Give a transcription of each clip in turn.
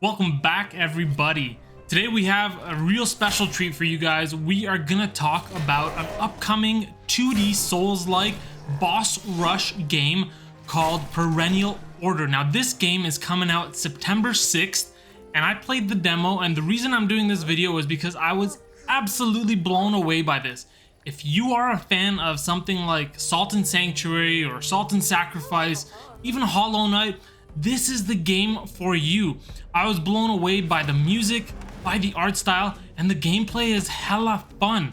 Welcome back, everybody. Today we have a real special treat for you guys. We are gonna talk about an upcoming 2D Souls-like boss rush game called Perennial Order. Now this game is coming out September 6th, and I played the demo, and the reason I'm doing this video is because I was absolutely blown away by this. If you are a fan of something like Salt and Sanctuary or Salt and Sacrifice, even Hollow Knight, this is the game for you. I was blown away by the music, by the art style, and the gameplay is hella fun.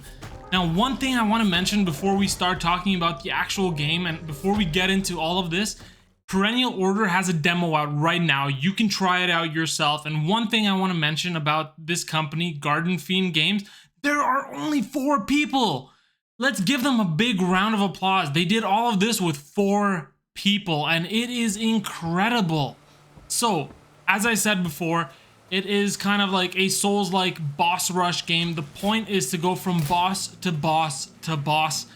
Now, one thing I want to mention before we start talking about the actual game and before we get into all of this, Perennial Order has a demo out right now. You can try it out yourself. And one thing I want to mention about this company, Gardenfiend Games, there are only 4 people. Let's give them a big round of applause. They did all of this with 4 people, and it is incredible. So, as I said before, it is kind of like a Souls-like boss rush game. The point is to go from boss to boss to boss.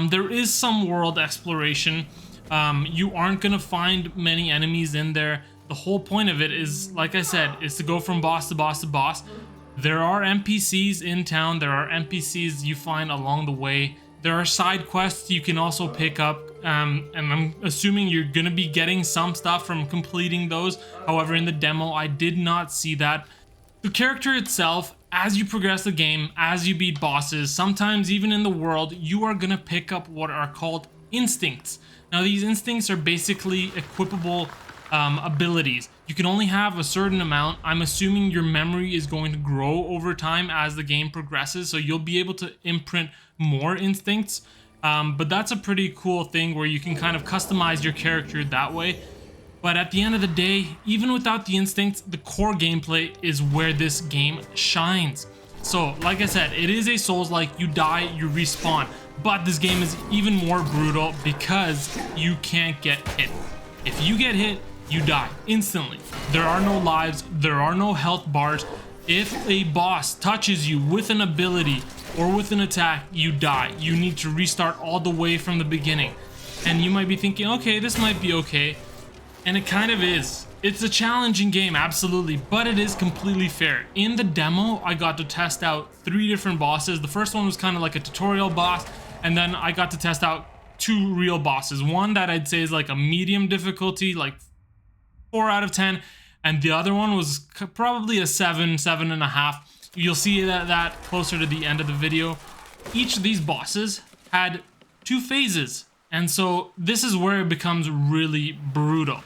There is some world exploration. You aren't gonna find many enemies in there. The whole point of it is, like I said, is to go from boss to boss to boss. There are NPCs in town. There are NPCs you find along the way. There are side quests you can also pick up, and I'm assuming you're gonna be getting some stuff from completing those. However, in the demo, I did not see that. The character itself, as you progress the game, as you beat bosses, sometimes even in the world, you are gonna pick up what are called instincts. Now, these instincts are basically equipable abilities. You can only have a certain amount. I'm assuming your memory is going to grow over time as the game progresses, so you'll be able to imprint more instincts. But that's a pretty cool thing where you can kind of customize your character that way. But at the end of the day, even without the instincts, the core gameplay is where this game shines. So, like I said, it is a Souls-like. You die, you respawn. But this game is even more brutal because you can't get hit. If you get hit, you die instantly. There are no lives, there are no health bars. If a boss touches you with an ability or with an attack, you die. You need to restart all the way from the beginning. And you might be thinking, okay, this might be okay. And it kind of is. It's a challenging game, absolutely, but it is completely fair. In the demo, I got to test out 3 different bosses. The first one was kind of like a tutorial boss, and then I got to test out 2 real bosses. One that I'd say is like a medium difficulty, like 4 out of 10, and the other one was probably a 7.5. You'll see that closer to the end of the video. Each of these bosses had 2 phases, and so this is where it becomes really brutal.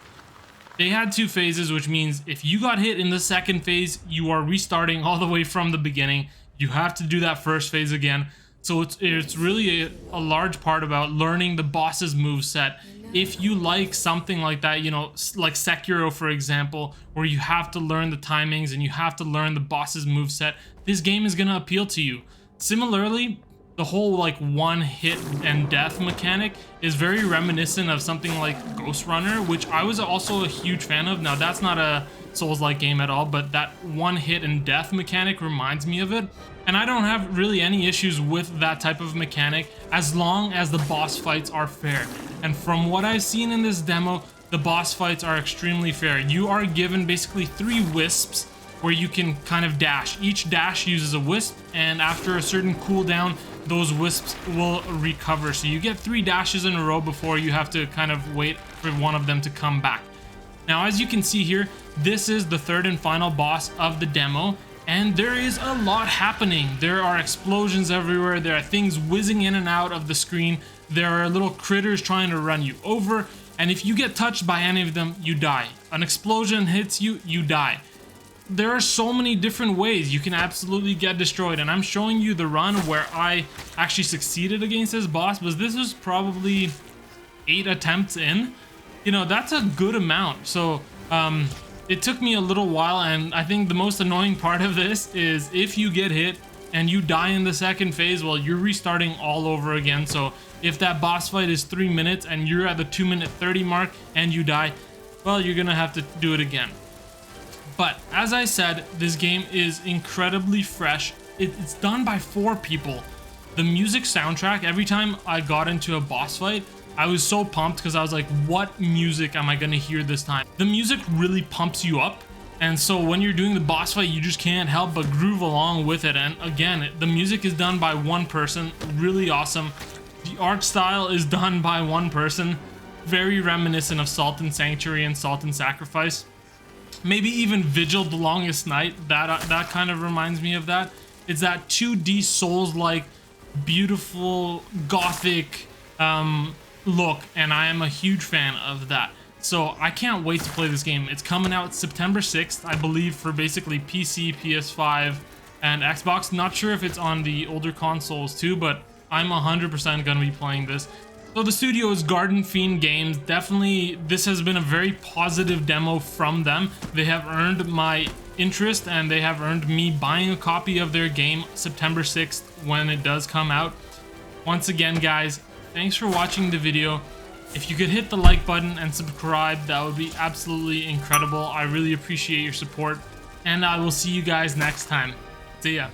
They had 2 phases, which means if you got hit in the second phase, you are restarting all the way from the beginning. You have to do that first phase again. So it's really a large part about learning the boss's moveset. If you like something like that, you know, like Sekiro, for example, where you have to learn the timings and you have to learn the boss's moveset, this game is gonna appeal to you. Similarly, the whole like one hit and death mechanic is very reminiscent of something like Ghost Runner, which I was also a huge fan of. Now, that's not a Souls-like game at all, but that one hit and death mechanic reminds me of it. And I don't have really any issues with that type of mechanic as long as the boss fights are fair. And from what I've seen in this demo, the boss fights are extremely fair. You are given basically 3 wisps where you can kind of dash. Each dash uses a wisp, and after a certain cooldown, those wisps will recover. So you get 3 dashes in a row before you have to kind of wait for one of them to come back. Now, as you can see here, this is the 3rd and final boss of the demo. And there is a lot happening. There are explosions everywhere. There are things whizzing in and out of the screen. There are little critters trying to run you over. And if you get touched by any of them, you die. An explosion hits you, you die. There are so many different ways you can absolutely get destroyed. And I'm showing you the run where I actually succeeded against this boss, but this was probably 8 attempts in. You know, that's a good amount. So, it took me a little while, and I think the most annoying part of this is if you get hit and you die in the second phase, well, you're restarting all over again. So if that boss fight is 3 minutes and you're at the 2-minute 30 mark and you die, well, you're gonna have to do it again. But as I said, this game is incredibly fresh. It's done by 4 people. The music soundtrack, every time I got into a boss fight, I was so pumped because I was like, what music am I gonna hear this time? The music really pumps you up. And so when you're doing the boss fight, you just can't help but groove along with it. And again, the music is done by one person, really awesome. The art style is done by one person, very reminiscent of Salt and Sanctuary and Salt and Sacrifice. Maybe even Vigil, The Longest Night, that kind of reminds me of that. It's that 2D Souls-like, beautiful, gothic look, and I am a huge fan of that. So I can't wait to play this game. It's coming out September 6th, I believe, for basically PC, PS5, and Xbox. Not sure if it's on the older consoles too, but I'm 100% going to be playing this. So the studio is Gardenfiend Games. Definitely, this has been a very positive demo from them. They have earned my interest, and they have earned me buying a copy of their game September 6th when it does come out. Once again, guys, thanks for watching the video. If you could hit the like button and subscribe, that would be absolutely incredible. I really appreciate your support, and I will see you guys next time. See ya.